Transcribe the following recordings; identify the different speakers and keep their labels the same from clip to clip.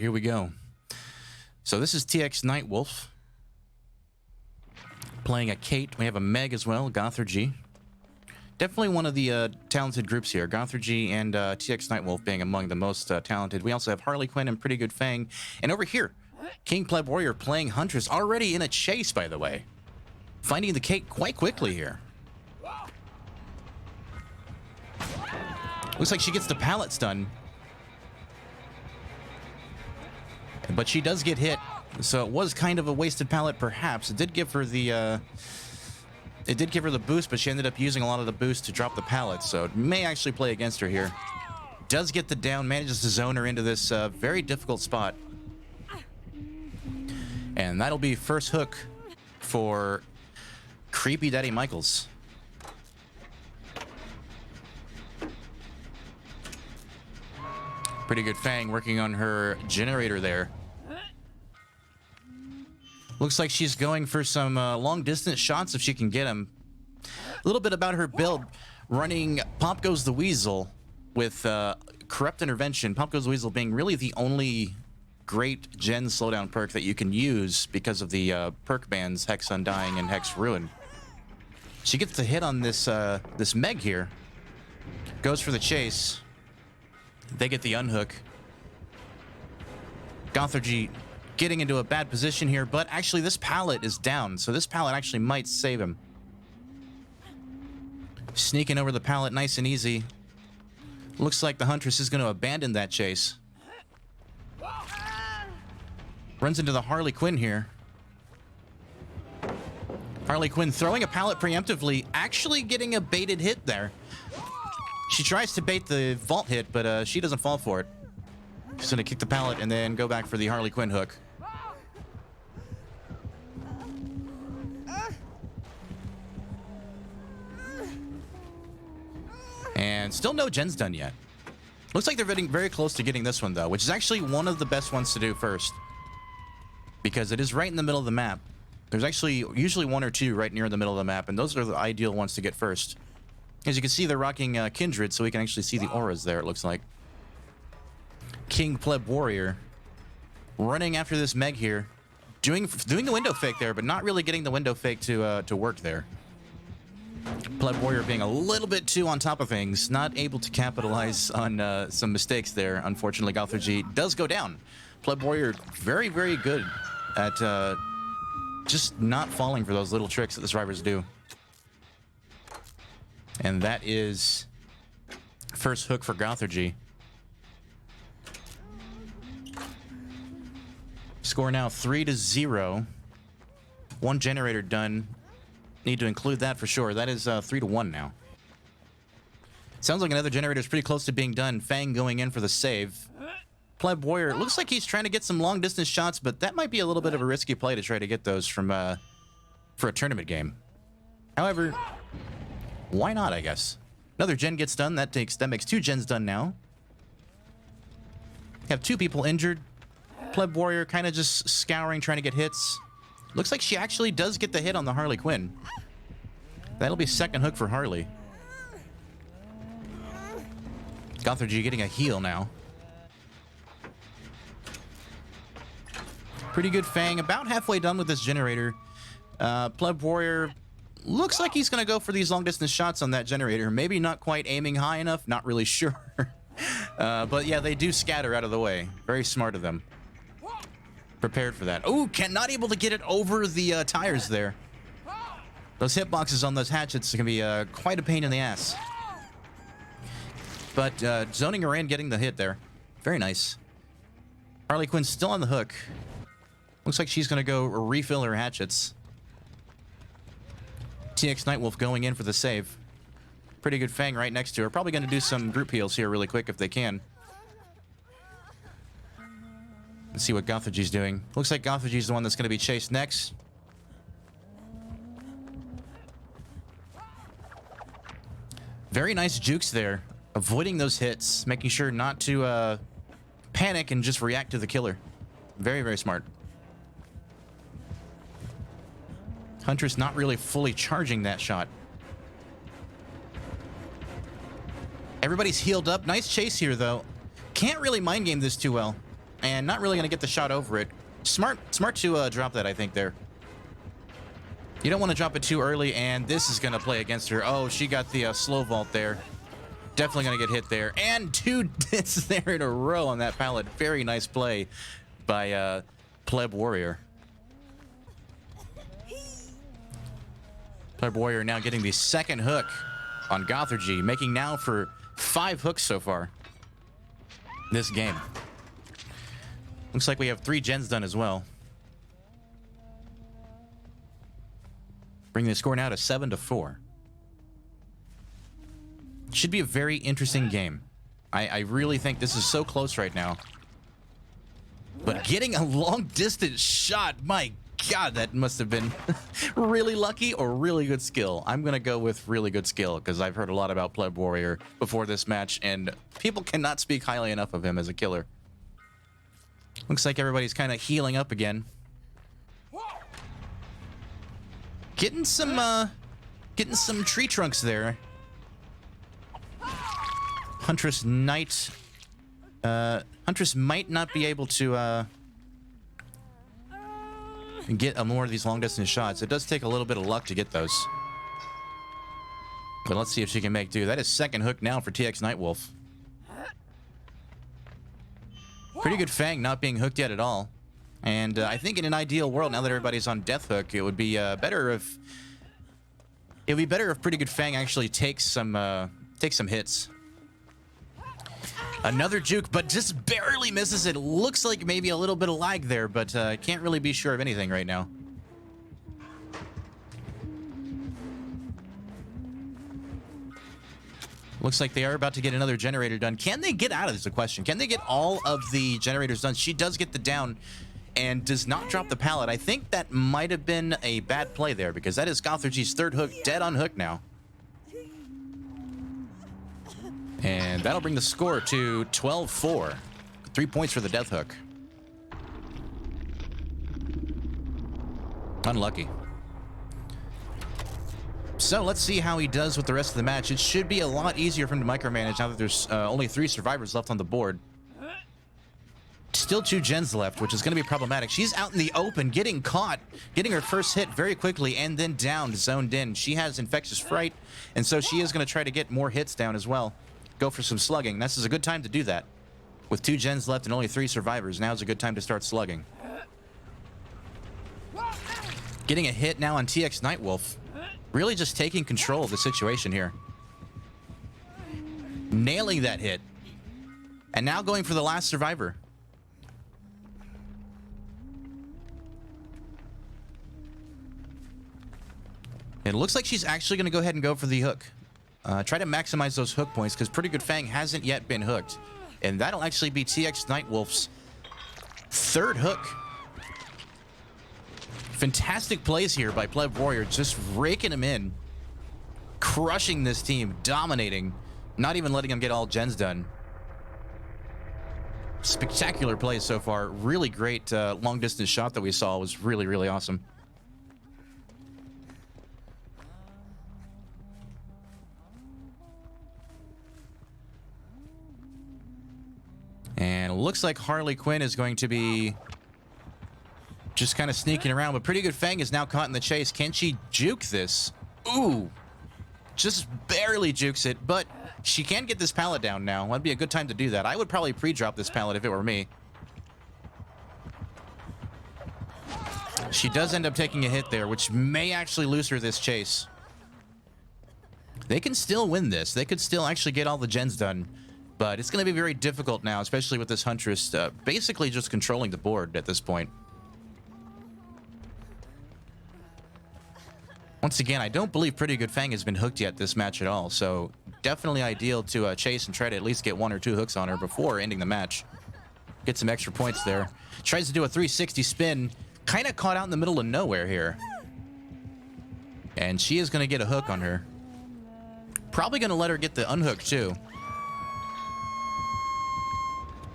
Speaker 1: here we go. So this is TX Nightwolf playing a Kate. We have a Meg as well, Gothergy. Definitely one of the talented groups here. Gothergy and TX Nightwolf being among the most talented. We also have Harley Quinn and Pretty Good Fang. And over here, King Pleb Warrior playing Huntress, already in a chase, by the way. Finding the Kate quite quickly here. Looks like she gets the pallet stun. But she does get hit, so it was kind of a wasted pallet, perhaps. It did give her the boost, but she ended up using a lot of the boost to drop the pallet, so it may actually play against her here. Does get the down, manages to zone her into this very difficult spot. And that'll be first hook for Creepy Daddy Michaels. Pretty Good Fang working on her generator there. Looks like she's going for some long distance shots if she can get them. A little bit about her build. Running Pop Goes the Weasel with Corrupt Intervention. Pop Goes the Weasel being really the only great gen slowdown perk that you can use because of the perk bans Hex Undying and Hex Ruin. She gets the hit on this this Meg here. Goes for the chase. They get the unhook. Gothergy getting into a bad position here, but actually this pallet is down, so this pallet actually might save him. Sneaking over the pallet nice and easy. Looks like the Huntress is going to abandon that chase. Runs into the Harley Quinn here. Harley Quinn throwing a pallet preemptively, actually getting a baited hit there. She tries to bait the vault hit, but she doesn't fall for it. She's going to kick the pallet and then go back for the Harley Quinn hook. And still no gens done yet. Looks like they're getting very close to getting this one, though, which is actually one of the best ones to do first. Because it is right in the middle of the map. There's actually usually one or two right near the middle of the map, and those are the ideal ones to get first. As you can see, they're rocking Kindred, so we can actually see the auras there, it looks like. King Pleb Warrior running after this Meg here. Doing the window fake there, but not really getting the window fake to work there. Pleb Warrior being a little bit too on top of things. Not able to capitalize on some mistakes there. Unfortunately, Gothergy does go down. Pleb Warrior very, very good at just not falling for those little tricks that the survivors do. And that is first hook for Gothergy. Score now 3-0. One generator done. Need to include that for sure. That is 3-1 now. Sounds like another generator is pretty close to being done. Fang going in for the save. Pleb Warrior, looks like he's trying to get some long distance shots, but that might be a little bit of a risky play to try to get those from for a tournament game. However, why not, I guess? Another gen gets done. That makes two gens done now. Have two people injured. Pleb Warrior kind of just scouring, trying to get hits. Looks like she actually does get the hit on the Harley Quinn. That'll be second hook for Harley. Gothergy getting a heal now. Pretty Good Fang, about halfway done with this generator. Pleb Warrior looks like he's going to go for these long distance shots on that generator. Maybe not quite aiming high enough, not really sure. But yeah, they do scatter out of the way. Very smart of them. Prepared for that. Oh, not able to get it over the tires there. Those hitboxes on those hatchets can be quite a pain in the ass. But zoning her in, getting the hit there. Very nice. Harley Quinn's still on the hook. Looks like she's going to go refill her hatchets. TX Nightwolf going in for the save. Pretty Good Fang right next to her. Probably going to do some group heals here really quick if they can. Let's see what Gothergy's doing. Looks like Gothergy's the one that's going to be chased next. Very nice jukes there. Avoiding those hits. Making sure not to panic and just react to the killer. Very, very smart. Huntress not really fully charging that shot. Everybody's healed up. Nice chase here, though. Can't really mind game this too well. and not really going to get the shot over it. Smart to drop that, I think, there. You don't want to drop it too early, and this is going to play against her. Oh, she got the slow vault there. Definitely going to get hit there. And 2 hits there in a row on that pallet. Very nice play by Pleb Warrior. Pleb Warrior now getting the second hook on Gothergy, making now for 5 hooks so far this game. Looks like we have 3 gens done as well. Bringing the score now to 7-4. Should be a very interesting game. I really think this is so close right now. But getting a long distance shot, my God, that must have been really lucky or really good skill. I'm going to go with really good skill because I've heard a lot about Pleb Warrior before this match, and people cannot speak highly enough of him as a killer. Looks like everybody's kind of healing up again. Getting some tree trunks there. Huntress Knight. Huntress might not be able to get more of these long distance shots. It does take a little bit of luck to get those. But let's see if she can make do. That is second hook now for TX Nightwolf. Pretty good Fang not being hooked yet at all. And I think in an ideal world, now that everybody's on death hook, it would be better if Pretty Good Fang actually takes some hits. Another juke, but just barely misses it. Looks like maybe a little bit of lag there, but can't really be sure of anything right now. Looks like they are about to get another generator done. Can they get out of this is the question. Can they get all of the generators done? She does get the down and does not drop the pallet. I think that might have been a bad play there because that is Gothergy's third hook, dead on hook now. And that'll bring the score to 12-4. 3 points for the death hook. Unlucky. So let's see how he does with the rest of the match. It should be a lot easier for him to micromanage now that there's only 3 survivors left on the board. Still 2 gens left, which is going to be problematic. She's out in the open, getting caught, getting her first hit very quickly, and then down, zoned in. She has Infectious Fright, and so she is going to try to get more hits down as well. Go for some slugging. This is a good time to do that. With 2 gens left and only 3 survivors, now's a good time to start slugging. Getting a hit now on TX Nightwolf. Really just taking control of the situation here. Nailing that hit. And now going for the last survivor. It looks like she's actually going to go ahead and go for the hook. Try to maximize those hook points because Pretty Good Fang hasn't yet been hooked. And that'll actually be TX Nightwolf's 3rd hook. Fantastic plays here by Pleb Warrior, just raking him in. Crushing this team, dominating. Not even letting him get all gens done. Spectacular plays so far. Really great long distance shot that we saw was really, really awesome. And it looks like Harley Quinn is going to be just kind of sneaking around, but Pretty Good Fang is now caught in the chase. Can she juke this? Ooh, just barely jukes it, but she can get this pallet down now. That'd be a good time to do that. I would probably pre-drop this pallet if it were me. She does end up taking a hit there, which may actually lose her this chase. They can still win this. They could still actually get all the gens done. But it's going to be very difficult now, especially with this Huntress basically just controlling the board at this point. Once again, I don't believe Pretty Good Fang has been hooked yet this match at all, so definitely ideal to chase and try to at least get 1 or 2 hooks on her before ending the match. Get some extra points there. Tries to do a 360 spin, kind of caught out in the middle of nowhere here. And she is going to get a hook on her. Probably going to let her get the unhook too.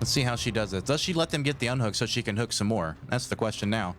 Speaker 1: Let's see how she does this. Does she let them get the unhook so she can hook some more? That's the question now.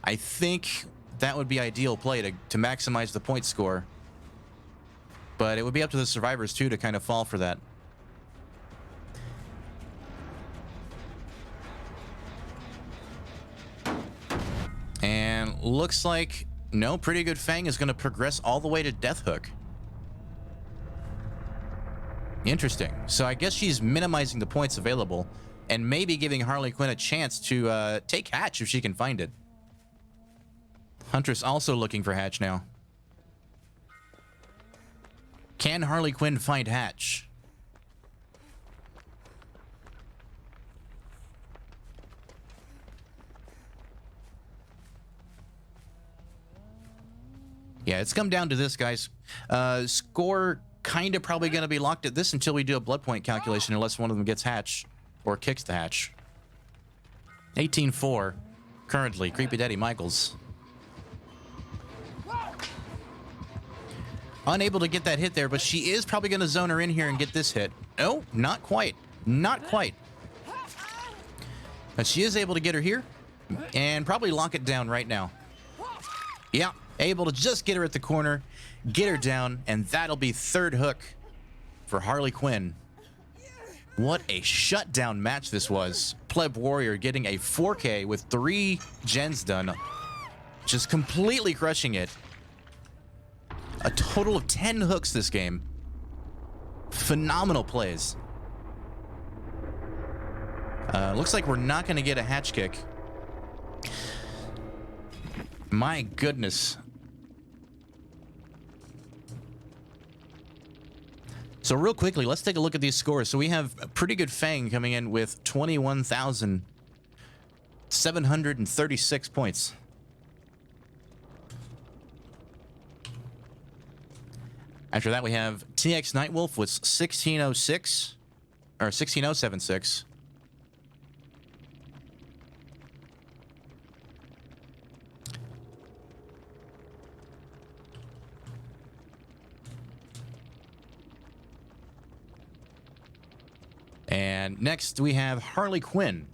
Speaker 1: I think that would be ideal play to maximize the point score. But it would be up to the survivors too to kind of fall for that. looks like, no, Pretty Good Fang is going to progress all the way to Death Hook. Interesting. So I guess she's minimizing the points available and maybe giving Harley Quinn a chance to take Hatch if she can find it. Huntress also looking for Hatch now. Can Harley Quinn find Hatch? Yeah, it's come down to this, guys. Score kind of probably going to be locked at this until we do a blood point calculation, unless one of them gets Hatch or kicks the Hatch. 18-4 currently. Creepy Daddy Michaels. Unable to get that hit there, but she is probably going to zone her in here and get this hit. No, not quite. Not quite. But she is able to get her here and probably lock it down right now. Yeah, able to just get her at the corner, get her down, and that'll be third hook for Harley Quinn. What a shutdown match this was. Pleb Warrior getting a 4K with 3 gens done. Just completely crushing it. A total of 10 hooks this game. Phenomenal plays. Looks like we're not going to get a hatch kick. My goodness. So real quickly, let's take a look at these scores. So we have a Pretty Good Fang coming in with 21,736 points. After that, we have TX Nightwolf with 1606 or 16076. And next we have Harley Quinn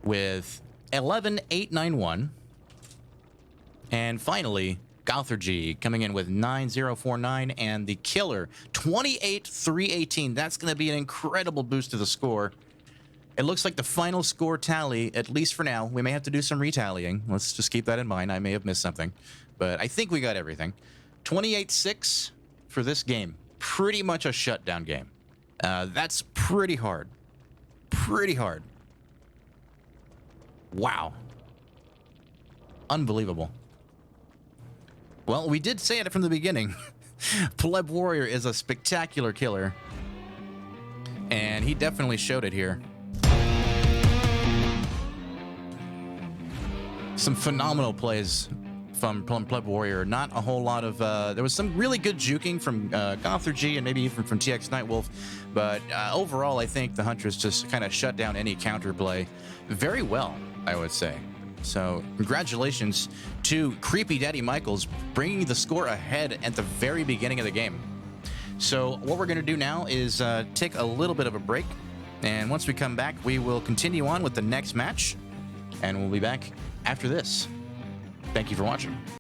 Speaker 1: with 11891. And finally, Gothergy coming in with 9049, and the Killer 28318. That's going to be an incredible boost to the score. It looks like the final score tally, at least for now, we may have to do some retallying. Let's just keep that in mind. I may have missed something, but I think we got everything. 28-6 for this game. Pretty much a shutdown game. That's pretty hard. Pretty hard. Wow. Unbelievable. Well, we did say it from the beginning. Pleb Warrior is a spectacular killer. And he definitely showed it here. Some phenomenal plays from Pleb Warrior. Not a whole lot of... there was some really good juking from Gothergy and maybe even from TX Nightwolf. But overall, I think the Huntress just kind of shut down any counterplay very well, I would say. So congratulations to Creepy Daddy Michaels bringing the score ahead at the very beginning of the game. So what we're going to do now is take a little bit of a break. And once we come back, we will continue on with the next match. And we'll be back after this. Thank you for watching.